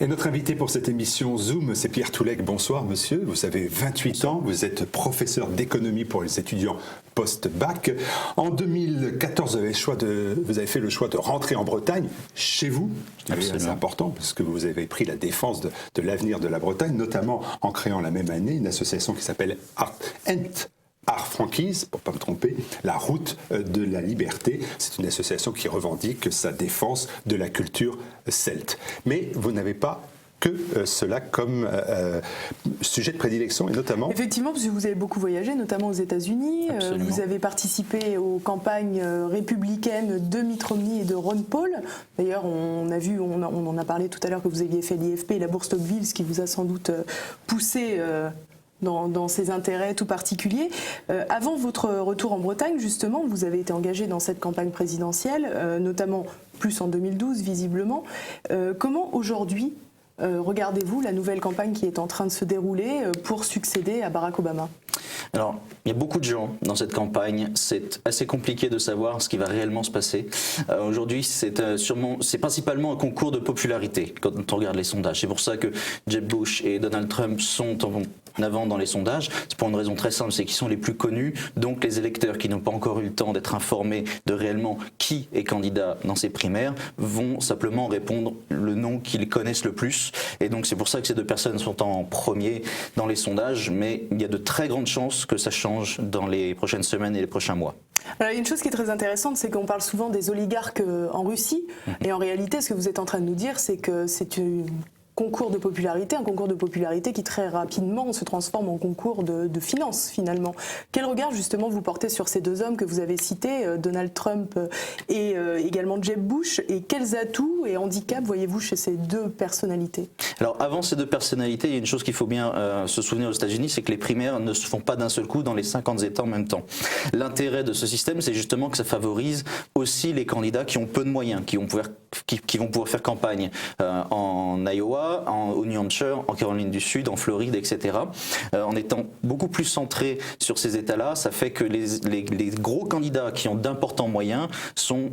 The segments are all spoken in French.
Et notre invité pour cette émission Zoom, c'est Pierre Toulec. Bonsoir monsieur, vous avez 28 ans, vous êtes professeur d'économie pour les étudiants post-bac. En 2014, vous avez fait le choix de rentrer en Bretagne, chez vous. C'est important parce que vous avez pris la défense de l'avenir de la Bretagne, notamment en créant la même année une association qui s'appelle Art Franquise, pour ne pas me tromper, la route de la liberté. C'est une association qui revendique sa défense de la culture celte. Mais vous n'avez pas que cela comme sujet de prédilection, et notamment... Effectivement, parce que vous avez beaucoup voyagé, notamment aux États-Unis. Vous avez participé aux campagnes républicaines de Mitt Romney et de Ron Paul. D'ailleurs, on en a parlé tout à l'heure que vous aviez fait l'IFP et la bourse Tocqueville, ce qui vous a sans doute poussé... Dans ses intérêts tout particuliers. Avant votre retour en Bretagne, justement, vous avez été engagé dans cette campagne présidentielle, notamment plus en 2012, visiblement. Comment aujourd'hui regardez-vous la nouvelle campagne qui est en train de se dérouler pour succéder à Barack Obama ? Alors, il y a beaucoup de gens dans cette campagne. C'est assez compliqué de savoir ce qui va réellement se passer. Aujourd'hui, c'est principalement un concours de popularité quand on regarde les sondages. C'est pour ça que Jeb Bush et Donald Trump sont en avant dans les sondages. C'est pour une raison très simple, c'est qu'ils sont les plus connus. Donc, les électeurs qui n'ont pas encore eu le temps d'être informés de réellement qui est candidat dans ces primaires vont simplement répondre le nom qu'ils connaissent le plus. Et donc, c'est pour ça que ces deux personnes sont en premier dans les sondages. Mais il y a de très grandes chances que ça change dans les prochaines semaines et les prochains mois. Alors, il y a une chose qui est très intéressante, c'est qu'on parle souvent des oligarques en Russie. Et en réalité, ce que vous êtes en train de nous dire, c'est que c'est un concours de popularité qui très rapidement se transforme en concours de finances finalement. Quel regard justement vous portez sur ces deux hommes que vous avez cités, Donald Trump et également Jeb Bush, et quels atouts et handicaps voyez-vous chez ces deux personnalités ? Alors avant ces deux personnalités, il y a une chose qu'il faut bien se souvenir aux États-Unis, c'est que les primaires ne se font pas d'un seul coup dans les 50 États en même temps. L'intérêt de ce système, c'est justement que ça favorise aussi les candidats qui ont peu de moyens, qui vont pouvoir faire campagne en Iowa, au New Hampshire, en Caroline du Sud, en Floride, etc. En étant beaucoup plus centré sur ces États-là, ça fait que les gros candidats qui ont d'importants moyens ont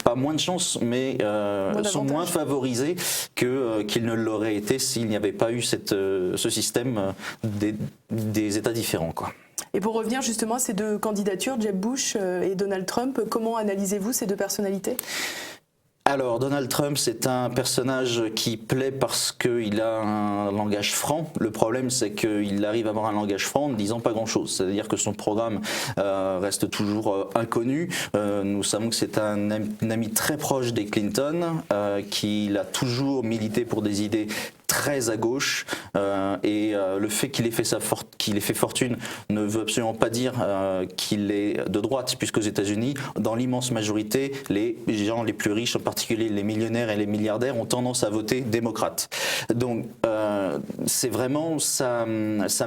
pas moins de chance, mais sont moins favorisés qu'ils ne l'auraient été s'il n'y avait pas eu ce système des États différents, quoi. Et pour revenir justement à ces deux candidatures, Jeb Bush et Donald Trump, comment analysez-vous ces deux personnalités ? Alors, Donald Trump, c'est un personnage qui plaît parce qu'il a un langage franc. Le problème, c'est qu'il arrive à avoir un langage franc en ne disant pas grand-chose. C'est-à-dire que son programme reste toujours inconnu. Nous savons que c'est un ami très proche des Clinton, qu'il a toujours milité pour des idées très à gauche, et le fait qu'il ait fait fortune ne veut absolument pas dire qu'il est de droite, puisque aux États-Unis, dans l'immense majorité, les gens les plus riches, en particulier les millionnaires et les milliardaires, ont tendance à voter démocrate. Donc c'est vraiment sa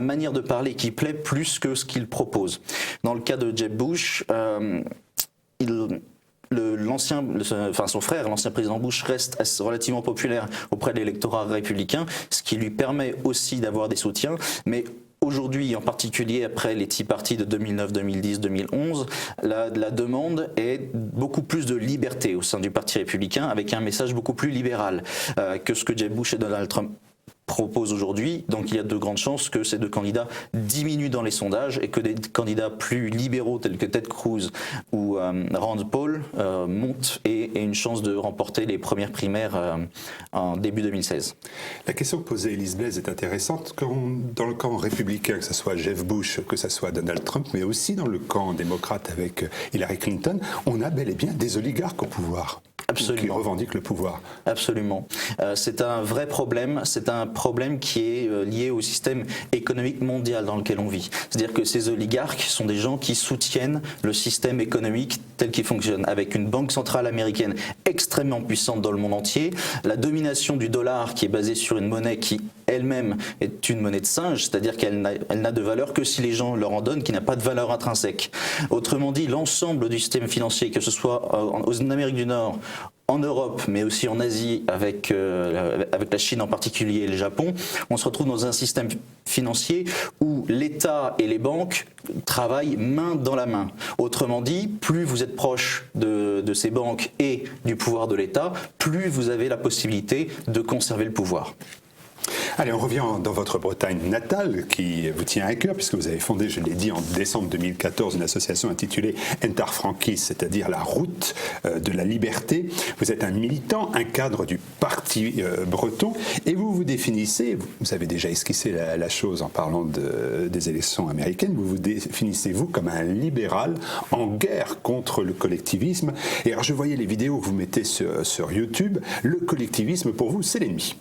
manière de parler qui plaît plus que ce qu'il propose. Dans le cas de Jeb Bush, son frère, l'ancien président Bush, reste relativement populaire auprès de l'électorat républicain, ce qui lui permet aussi d'avoir des soutiens. Mais aujourd'hui, en particulier après les Tea Party de 2009, 2010, 2011, la demande est beaucoup plus de liberté au sein du Parti républicain, avec un message beaucoup plus libéral que ce que Jeb Bush et Donald Trump propose aujourd'hui. Donc il y a de grandes chances que ces deux candidats diminuent dans les sondages et que des candidats plus libéraux tels que Ted Cruz ou Rand Paul montent et aient une chance de remporter les premières primaires en début 2016. La question que posait Élise Blaise est intéressante. Dans le camp républicain, que ce soit Jeb Bush, que ce soit Donald Trump, mais aussi dans le camp démocrate avec Hillary Clinton, on a bel et bien des oligarques au pouvoir. Absolument. Qui revendiquent le pouvoir. Absolument. C'est un vrai problème. C'est un problème qui est lié au système économique mondial dans lequel on vit. C'est-à-dire que ces oligarques sont des gens qui soutiennent le système économique tel qu'il fonctionne, avec une banque centrale américaine extrêmement puissante dans le monde entier, la domination du dollar qui est basée sur une monnaie qui elle-même est une monnaie de singe, c'est-à-dire qu'elle n'a de valeur que si les gens leur en donnent, qui n'a pas de valeur intrinsèque. Autrement dit, l'ensemble du système financier, que ce soit en Amérique du Nord, en Europe, mais aussi en Asie, avec la Chine en particulier et le Japon, on se retrouve dans un système financier où l'État et les banques travaillent main dans la main. Autrement dit, plus vous êtes proche de ces banques et du pouvoir de l'État, plus vous avez la possibilité de conserver le pouvoir. Allez, on revient dans votre Bretagne natale qui vous tient à cœur puisque vous avez fondé, je l'ai dit, en décembre 2014 une association intitulée Entar Frankis, c'est-à-dire la route de la liberté. Vous êtes un militant, un cadre du parti breton et vous vous définissez, vous avez déjà esquissé la chose en parlant des élections américaines, vous vous définissez vous comme un libéral en guerre contre le collectivisme. Et alors je voyais les vidéos que vous mettez sur YouTube, le collectivisme pour vous c'est l'ennemi.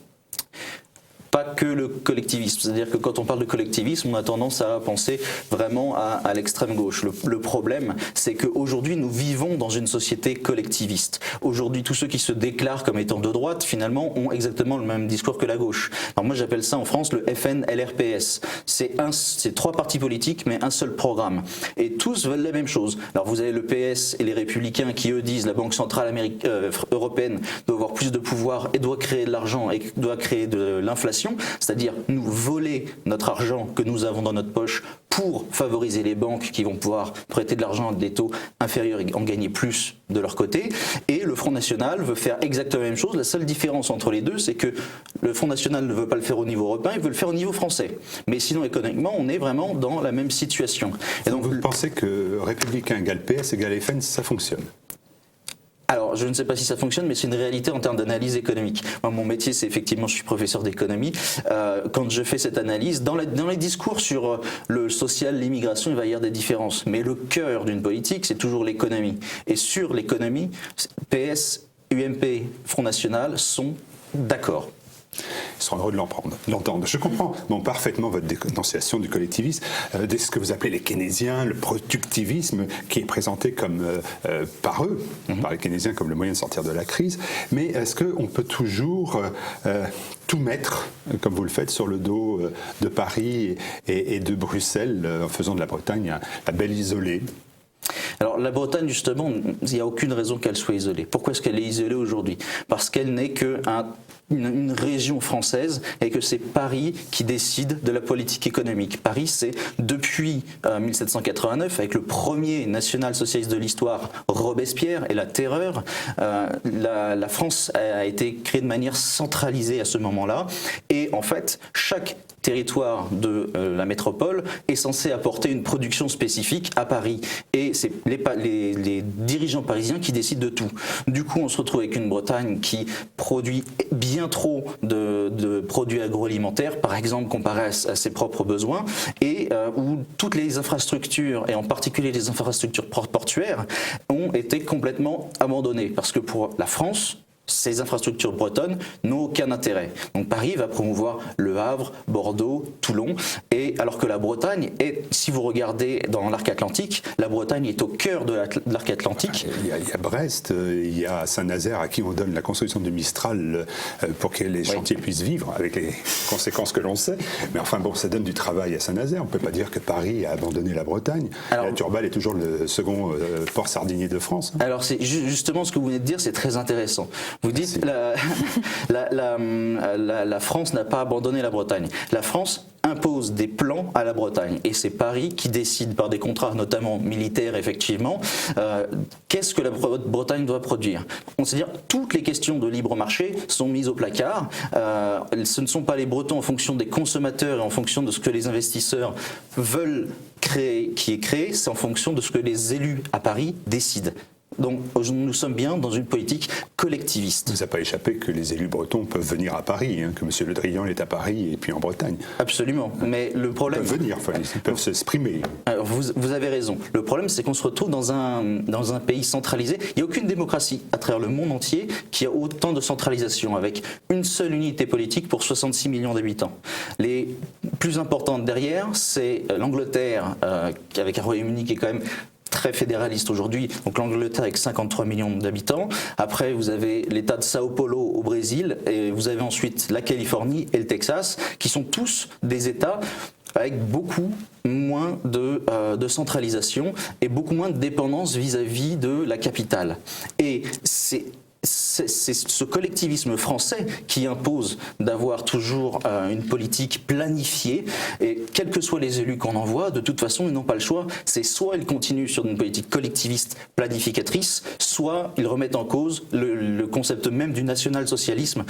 Pas que le collectivisme, c'est-à-dire que quand on parle de collectivisme, on a tendance à penser vraiment à l'extrême gauche. Le problème, c'est qu'aujourd'hui, nous vivons dans une société collectiviste. Aujourd'hui, tous ceux qui se déclarent comme étant de droite, finalement, ont exactement le même discours que la gauche. Alors moi, j'appelle ça en France le FNLRPS. C'est 3 partis politiques, mais un seul programme. Et tous veulent la même chose. Alors vous avez le PS et les Républicains qui, eux, disent la Banque Centrale Européenne doit avoir plus de pouvoir et doit créer de l'argent et doit créer de l'inflation. C'est-à-dire nous voler notre argent que nous avons dans notre poche pour favoriser les banques qui vont pouvoir prêter de l'argent à des taux inférieurs et en gagner plus de leur côté. Et le Front National veut faire exactement la même chose. La seule différence entre les deux, c'est que le Front National ne veut pas le faire au niveau européen, il veut le faire au niveau français. Mais sinon, économiquement, on est vraiment dans la même situation. Et donc vous pensez que Républicain égale PS égale FN, ça fonctionne ? Alors, je ne sais pas si ça fonctionne, mais c'est une réalité en termes d'analyse économique. Moi, mon métier, c'est effectivement, je suis professeur d'économie. Quand je fais cette analyse, dans les discours sur le social, l'immigration, il va y avoir des différences. Mais le cœur d'une politique, c'est toujours l'économie. Et sur l'économie, PS, UMP, Front National sont d'accord. Ils seront heureux de l'entendre. Je comprends parfaitement votre dénonciation du collectivisme, de ce que vous appelez les keynésiens, le productivisme qui est présenté comme par eux, par les keynésiens, comme le moyen de sortir de la crise. Mais est-ce qu'on peut toujours tout mettre, comme vous le faites, sur le dos de Paris et de Bruxelles, en faisant de la Bretagne la belle isolée ? Alors la Bretagne, justement, il n'y a aucune raison qu'elle soit isolée. Pourquoi est-ce qu'elle est isolée aujourd'hui ? Parce qu'elle n'est qu'une région française et que c'est Paris qui décide de la politique économique. Paris, c'est depuis 1789, avec le premier national-socialiste de l'histoire, Robespierre, et la Terreur, la France a été créée de manière centralisée à ce moment-là. Et en fait, chaque territoire de la métropole est censé apporter une production spécifique à Paris. Et c'est les dirigeants parisiens qui décident de tout. Du coup, on se retrouve avec une Bretagne qui produit bien trop de produits agroalimentaires, par exemple, comparé à ses propres besoins, et où toutes les infrastructures, et en particulier les infrastructures portuaires, ont été complètement abandonnées. Parce que pour la France, ces infrastructures bretonnes n'ont aucun intérêt. Donc Paris va promouvoir Le Havre, Bordeaux, Toulon, et alors que la Bretagne est, si vous regardez dans l'arc atlantique, la Bretagne est au cœur de l'arc atlantique. Il y a Brest, il y a Saint-Nazaire à qui on donne la construction du Mistral pour que les chantiers puissent vivre, avec les conséquences que l'on sait. Mais enfin bon, ça donne du travail à Saint-Nazaire. On ne peut pas dire que Paris a abandonné la Bretagne. Alors, la Turballe est toujours le second port sardinier de France. Alors c'est justement ce que vous venez de dire, c'est très intéressant. Vous dites la France n'a pas abandonné la Bretagne. La France impose des plans à la Bretagne et c'est Paris qui décide par des contrats notamment militaires effectivement qu'est-ce que la Bretagne doit produire. C'est-à-dire toutes les questions de libre marché sont mises au placard. Ce ne sont pas les Bretons en fonction des consommateurs et en fonction de ce que les investisseurs veulent créer qui est créé, c'est en fonction de ce que les élus à Paris décident. Donc nous sommes bien dans une politique collectiviste. Il ne vous a pas échappé que les élus bretons peuvent venir à Paris, que M. Le Drian est à Paris et puis en Bretagne. Absolument, mais le problème... Ils peuvent venir, ils peuvent s'exprimer. Alors vous avez raison. Le problème, c'est qu'on se retrouve dans un pays centralisé. Il n'y a aucune démocratie à travers le monde entier qui a autant de centralisation, avec une seule unité politique pour 66 millions d'habitants. Les plus importantes derrière, c'est l'Angleterre, avec un Royaume-Uni qui est quand même très fédéraliste aujourd'hui, donc l'Angleterre avec 53 millions d'habitants. Après, vous avez l'État de Sao Paulo au Brésil, et vous avez ensuite la Californie et le Texas, qui sont tous des États avec beaucoup moins de centralisation et beaucoup moins de dépendance vis-à-vis de la capitale. Et c'est c'est ce collectivisme français qui impose d'avoir toujours une politique planifiée, et quels que soient les élus qu'on envoie, de toute façon ils n'ont pas le choix, c'est soit ils continuent sur une politique collectiviste planificatrice, soit ils remettent en cause le concept même du national-socialisme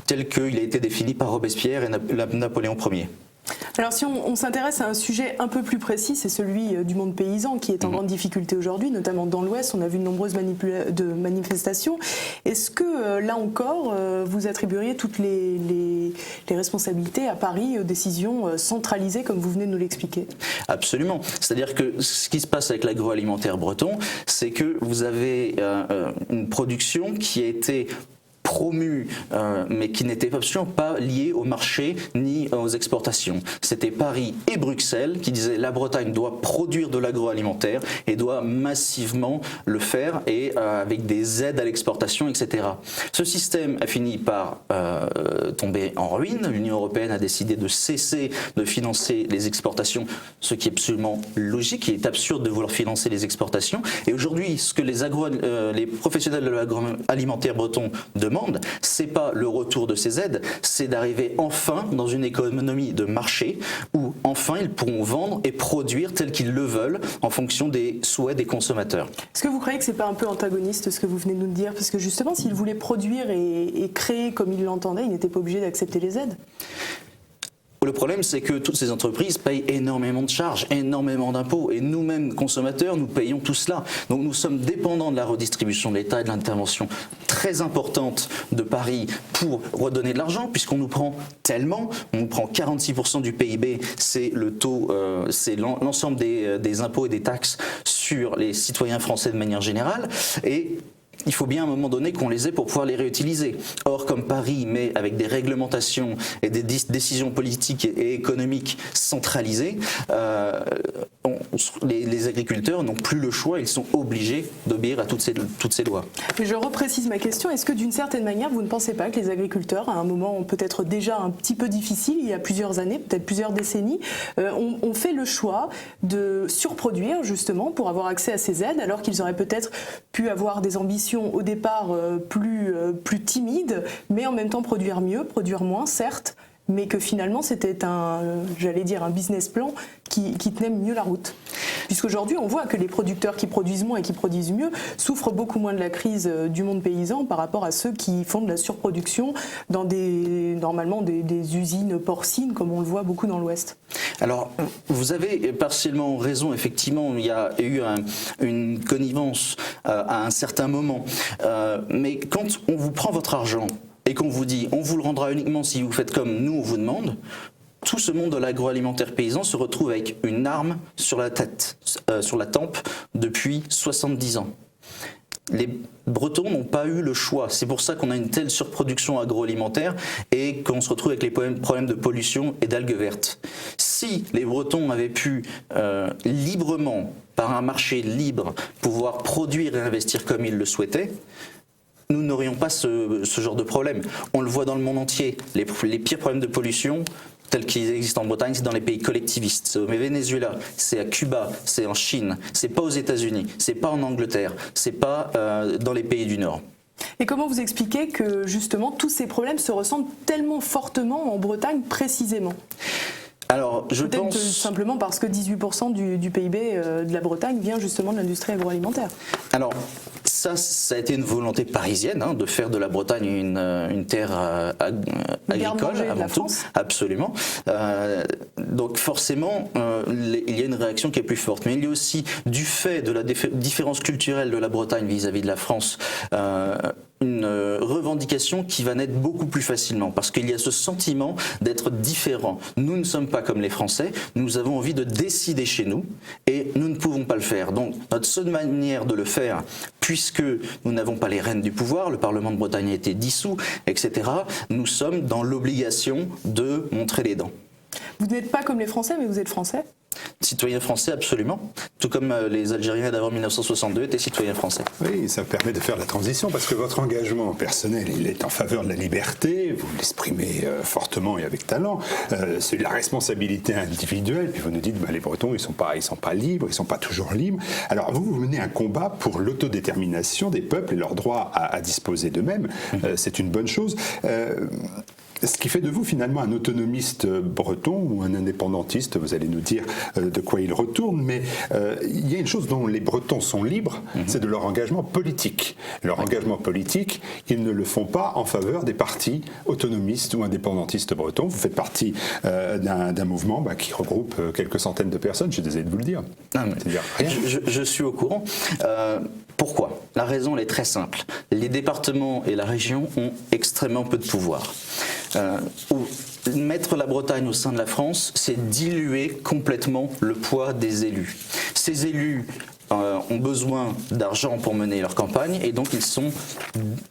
tel qu'il a été défini par Robespierre et Napoléon Ier. Alors si on s'intéresse à un sujet un peu plus précis, c'est celui du monde paysan qui est en grande difficulté aujourd'hui, notamment dans l'Ouest. On a vu de nombreuses manifestations. Est-ce que là encore, vous attribueriez toutes les responsabilités à Paris aux décisions centralisées comme vous venez de nous l'expliquer? Absolument. C'est-à-dire que ce qui se passe avec l'agroalimentaire breton, c'est que vous avez une production qui a été promu, mais qui n'était absolument pas lié au marché ni aux exportations. C'était Paris et Bruxelles qui disaient la Bretagne doit produire de l'agroalimentaire et doit massivement le faire, et avec des aides à l'exportation, etc. Ce système a fini par tomber en ruine. L'Union européenne a décidé de cesser de financer les exportations, ce qui est absolument logique. Il est absurde de vouloir financer les exportations. Et aujourd'hui, ce que les professionnels de l'agroalimentaire breton demandent, c'est pas le retour de ces aides, c'est d'arriver enfin dans une économie de marché où enfin ils pourront vendre et produire tel qu'ils le veulent en fonction des souhaits des consommateurs. Est-ce que vous croyez que c'est pas un peu antagoniste ce que vous venez de nous dire? Parce que justement, s'ils voulaient produire et créer comme ils l'entendaient, ils n'étaient pas obligés d'accepter les aides. Le problème, c'est que toutes ces entreprises payent énormément de charges, énormément d'impôts, et nous-mêmes, consommateurs, nous payons tout cela. Donc nous sommes dépendants de la redistribution de l'État et de l'intervention très importante de Paris pour redonner de l'argent, puisqu'on nous prend tellement, on nous prend 46% du PIB, c'est le taux, c'est l'ensemble des impôts et des taxes sur les citoyens français de manière générale, et il faut bien à un moment donné qu'on les ait pour pouvoir les réutiliser. Or, comme Paris met avec des réglementations et des décisions politiques et économiques centralisées, les agriculteurs n'ont plus le choix, ils sont obligés d'obéir à toutes ces lois. Mais je reprécise ma question, est-ce que d'une certaine manière, vous ne pensez pas que les agriculteurs, à un moment peut-être déjà un petit peu difficile, il y a plusieurs années, peut-être plusieurs décennies, ont fait le choix de surproduire justement pour avoir accès à ces aides, alors qu'ils auraient peut-être pu avoir des ambitions au départ plus timide, mais en même temps produire mieux, produire moins, certes, mais que finalement c'était un business plan qui tenait mieux la route. Puisqu'aujourd'hui on voit que les producteurs qui produisent moins et qui produisent mieux souffrent beaucoup moins de la crise du monde paysan par rapport à ceux qui font de la surproduction dans normalement des usines porcines, comme on le voit beaucoup dans l'Ouest. Alors, vous avez partiellement raison, effectivement, il y a eu une connivence à un certain moment, mais quand on vous prend votre argent et qu'on vous dit on vous le rendra uniquement si vous faites comme nous on vous demande, tout ce monde de l'agroalimentaire paysan se retrouve avec une arme sur la tête, sur la tempe depuis 70 ans. Les Bretons n'ont pas eu le choix. C'est pour ça qu'on a une telle surproduction agroalimentaire et qu'on se retrouve avec les problèmes de pollution et d'algues vertes. Si les Bretons avaient pu librement, par un marché libre, pouvoir produire et investir comme ils le souhaitaient, nous n'aurions pas ce genre de problème. On le voit dans le monde entier. Les pires problèmes de pollution tels qu'ils existent en Bretagne, c'est dans les pays collectivistes. C'est au Venezuela, c'est à Cuba, c'est en Chine, c'est pas aux États-Unis, c'est pas en Angleterre, c'est pas dans les pays du Nord. Et comment vous expliquez que justement tous ces problèmes se ressentent tellement fortement en Bretagne précisément ? Alors, je pense... Peut-être simplement parce que 18% du PIB de la Bretagne vient justement de l'industrie agroalimentaire. Alors, ça a été une volonté parisienne de faire de la Bretagne une terre agricole avant tout. Absolument. Donc forcément, il y a une réaction qui est plus forte. Mais il y a aussi, du fait de la différence culturelle de la Bretagne vis-à-vis de la France, une revendication qui va naître beaucoup plus facilement parce qu'il y a ce sentiment d'être différent. Nous ne sommes pas comme les Français, nous avons envie de décider chez nous et nous ne pouvons pas le faire. Donc notre seule manière de le faire, puisque nous n'avons pas les rênes du pouvoir, le Parlement de Bretagne a été dissous, etc., nous sommes dans l'obligation de montrer les dents. Vous n'êtes pas comme les Français, mais vous êtes Français ? Citoyen français, absolument. Tout comme les Algériens d'avant 1962 étaient citoyens français. Oui, ça permet de faire la transition parce que votre engagement personnel, il est en faveur de la liberté, vous l'exprimez fortement et avec talent. C'est la responsabilité individuelle. Puis vous nous dites, les Bretons, ils sont pas libres, ils sont pas toujours libres. Alors vous menez un combat pour l'autodétermination des peuples et leur droit à disposer d'eux-mêmes. C'est une bonne chose. Ce qui fait de vous finalement un autonomiste breton ou un indépendantiste, vous allez nous dire de quoi il retourne, mais il y a une chose dont les Bretons sont libres, c'est de leur engagement politique. Leur engagement politique, ils ne le font pas en faveur des partis autonomistes ou indépendantistes bretons. Vous faites partie d'un mouvement qui regroupe quelques centaines de personnes, je suis désolé de vous le dire. C'est-à-dire rien. Je suis au courant. Pourquoi ? La raison elle est très simple. Les départements et la région ont extrêmement peu de pouvoir. Mettre la Bretagne au sein de la France, c'est diluer complètement le poids des élus. Ces élus ont besoin d'argent pour mener leur campagne et donc ils sont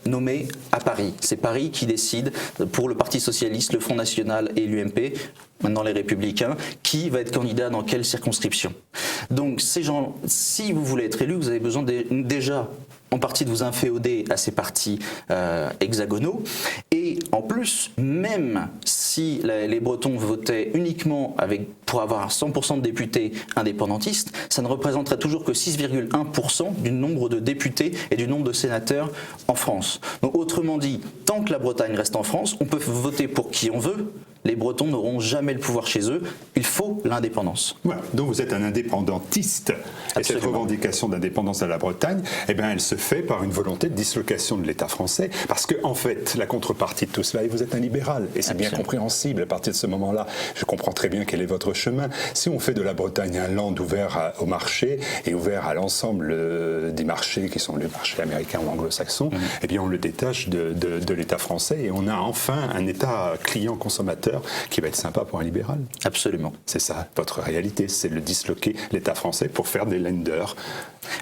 nommés à Paris. C'est Paris qui décide pour le Parti Socialiste, le Front National et l'UMP, maintenant les Républicains, qui va être candidat dans quelle circonscription. Donc ces gens, si vous voulez être élu, vous avez besoin déjà en partie de vous inféoder à ces partis hexagonaux. Et en plus, même si les Bretons votaient uniquement pour avoir 100% de députés indépendantistes, ça ne représenterait toujours que 6,1% du nombre de députés et du nombre de sénateurs en France. Donc autrement dit, tant que la Bretagne reste en France, on peut voter pour qui on veut. Les Bretons n'auront jamais le pouvoir chez eux. Il faut l'indépendance. Voilà. Donc vous êtes un indépendantiste. Absolument. Et cette revendication d'indépendance à la Bretagne, elle se fait par une volonté de dislocation de l'État français. Parce que, en fait, la contrepartie de tout cela, et vous êtes un libéral, et c'est bien compréhensible à partir de ce moment-là. Je comprends très bien quel est votre chemin. Si on fait de la Bretagne un land ouvert au marché et ouvert à l'ensemble des marchés qui sont les marchés américains ou anglo-saxons, on le détache de l'État français et on a enfin un État client-consommateur qui va être sympa pour un libéral. Absolument. C'est ça, votre réalité, c'est le disloquer l'État français pour faire des lenders.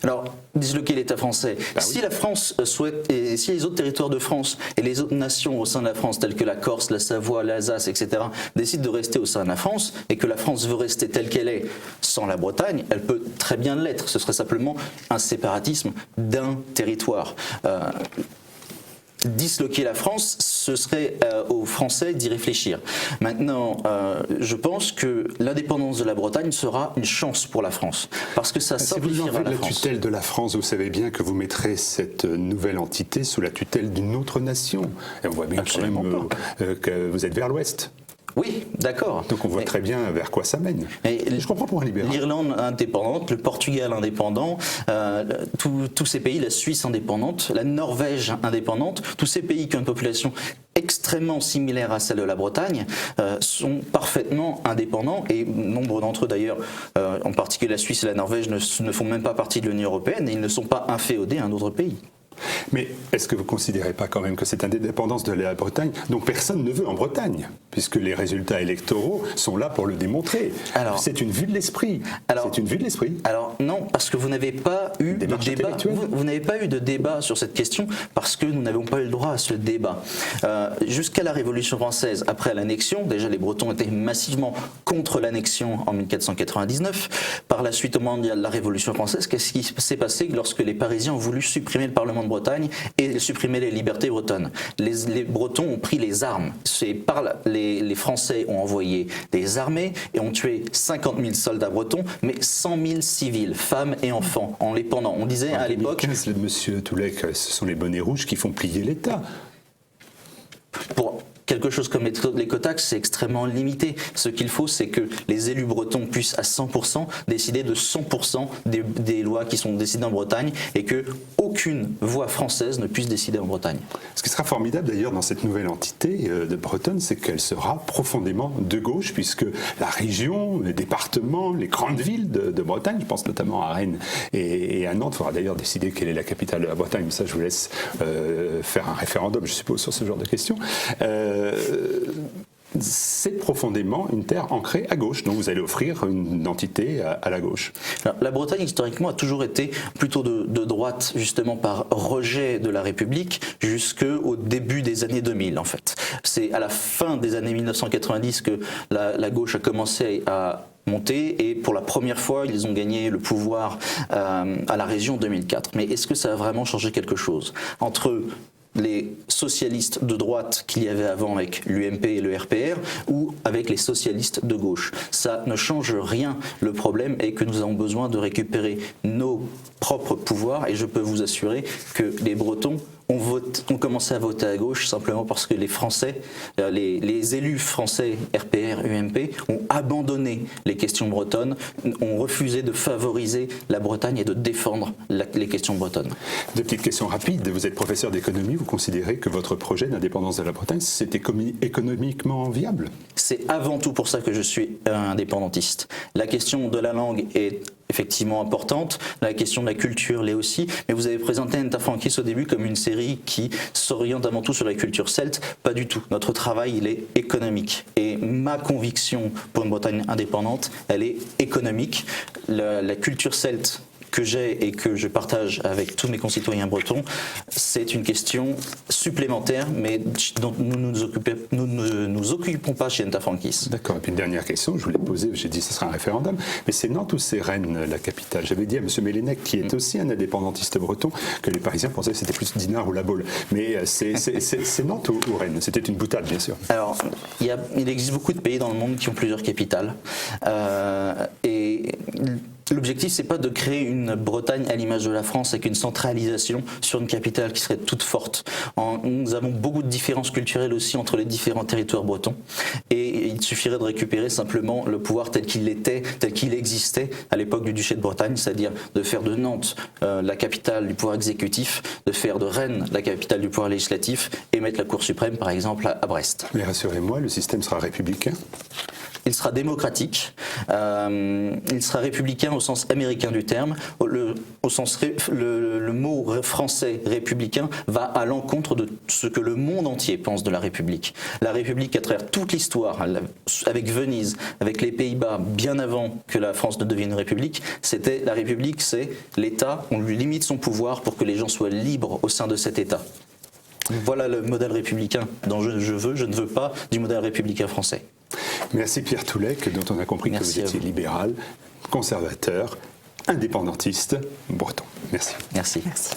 Alors, disloquer l'État français. Si la France souhaite, et si les autres territoires de France et les autres nations au sein de la France, telles que la Corse, la Savoie, l'Alsace, etc., décident de rester au sein de la France, et que la France veut rester telle qu'elle est sans la Bretagne, elle peut très bien l'être. Ce serait simplement un séparatisme d'un territoire. Disloquer la France, ce serait aux Français d'y réfléchir. Maintenant, je pense que l'indépendance de la Bretagne sera une chance pour la France, parce que ça simplifiera la France. Si vous enlevez la tutelle de la France, vous savez bien que vous mettrez cette nouvelle entité sous la tutelle d'une autre nation. Et on voit bien quand même que vous êtes vers l'ouest. Oui, d'accord. Donc on voit très bien vers quoi ça mène. Je comprends pour un libéral. L'Irlande indépendante, le Portugal indépendant, tous ces pays, la Suisse indépendante, la Norvège indépendante, tous ces pays qui ont une population extrêmement similaire à celle de la Bretagne, sont parfaitement indépendants et nombre d'entre eux d'ailleurs, en particulier la Suisse et la Norvège, ne font même pas partie de l'Union européenne et ils ne sont pas inféodés à un autre pays. Mais est-ce que vous ne considérez pas quand même que cette indépendance de la Bretagne, dont personne ne veut en Bretagne, puisque les résultats électoraux sont là pour le démontrer. C'est une vue de l'esprit. C'est une vue de l'esprit. Alors non, parce que vous n'avez pas eu de débat. Vous n'avez pas eu de débat sur cette question parce que nous n'avons pas eu le droit à ce débat. Jusqu'à la Révolution française, après l'annexion, déjà les Bretons étaient massivement contre l'annexion en 1499. Par la suite, au moment de la Révolution française, qu'est-ce qui s'est passé lorsque les Parisiens ont voulu supprimer le Parlement de Bretagne et supprimer les libertés bretonnes? Les Bretons ont pris les armes. Les Français ont envoyé des armées et ont tué 50 000 soldats bretons, mais 100 000 civils, femmes et enfants, en les pendant. On disait à l'époque... Monsieur Toulek, ce sont les bonnets rouges qui font plier l'État. Pour quelque chose comme l'écotaxe, c'est extrêmement limité. Ce qu'il faut, c'est que les élus bretons puissent à 100% décider de 100% des lois qui sont décidées en Bretagne et que aucune voix française ne puisse décider en Bretagne. Ce qui sera formidable d'ailleurs dans cette nouvelle entité de bretonne, c'est qu'elle sera profondément de gauche, puisque la région, les départements, les grandes villes de Bretagne, je pense notamment à Rennes et à Nantes, il faudra d'ailleurs décider quelle est la capitale de la Bretagne, mais ça je vous laisse faire un référendum, je suppose, sur ce genre de questions. c'est profondément une terre ancrée à gauche, donc vous allez offrir une identité à la gauche. Alors, la Bretagne, historiquement, a toujours été plutôt de droite, justement par rejet de la République, jusqu'au début des années 2000, en fait. C'est à la fin des années 1990 que la gauche a commencé à monter, et pour la première fois, ils ont gagné le pouvoir à la région en 2004. Mais est-ce que ça a vraiment changé quelque chose entre les socialistes de droite qu'il y avait avant avec l'UMP et le RPR, ou avec les socialistes de gauche? Ça ne change rien. Le problème est que nous avons besoin de récupérer nos propres pouvoirs, et je peux vous assurer que les Bretons ont commencé à voter à gauche simplement parce que les Français, les élus français RPR, UMP, ont abandonné les questions bretonnes, ont refusé de favoriser la Bretagne et de défendre les questions bretonnes. Deux petites questions rapides. Vous êtes professeur d'économie, vous considérez que votre projet d'indépendance de la Bretagne, c'est économiquement viable? C'est avant tout pour ça que je suis indépendantiste. La question de la langue est effectivement importante, la question de la culture l'est aussi, mais vous avez présenté Nenta Frankis au début comme une série qui s'oriente avant tout sur la culture celte. Pas du tout. Notre travail, il est économique. Et ma conviction pour une Bretagne indépendante, elle est économique. La culture celte que j'ai et que je partage avec tous mes concitoyens bretons, c'est une question supplémentaire, mais dont nous ne nous occupons pas chez Nenta Frankis. D'accord. Et puis une dernière question, je voulais poser, j'ai dit que ce sera un référendum, mais c'est Nantes ou c'est Rennes, la capitale? J'avais dit à M. Mélènec, qui est aussi un indépendantiste breton, que les Parisiens pensaient que c'était plus Dinard ou La Baule. Mais c'est Nantes ou Rennes? C'était une boutade, bien sûr. Alors, il existe beaucoup de pays dans le monde qui ont plusieurs capitales. Et l'objectif, c'est pas de créer une Bretagne à l'image de la France avec une centralisation sur une capitale qui serait toute forte. Nous avons beaucoup de différences culturelles aussi entre les différents territoires bretons, et il suffirait de récupérer simplement le pouvoir tel qu'il était, tel qu'il existait à l'époque du duché de Bretagne, c'est-à-dire de faire de Nantes la capitale du pouvoir exécutif, de faire de Rennes la capitale du pouvoir législatif, et mettre la Cour suprême par exemple à Brest. Mais rassurez-moi, le système sera républicain? Il sera démocratique, il sera républicain au sens américain du terme. Le mot français républicain va à l'encontre de ce que le monde entier pense de la République. La République, à travers toute l'histoire, avec Venise, avec les Pays-Bas, bien avant que la France ne devienne une république, c'était la République, c'est l'État, on lui limite son pouvoir pour que les gens soient libres au sein de cet État. Voilà le modèle républicain dont je ne veux pas du modèle républicain français. Merci Pierre Toulec, dont on a compris que vous étiez libéral, conservateur, indépendantiste, breton. Merci. Merci. Merci.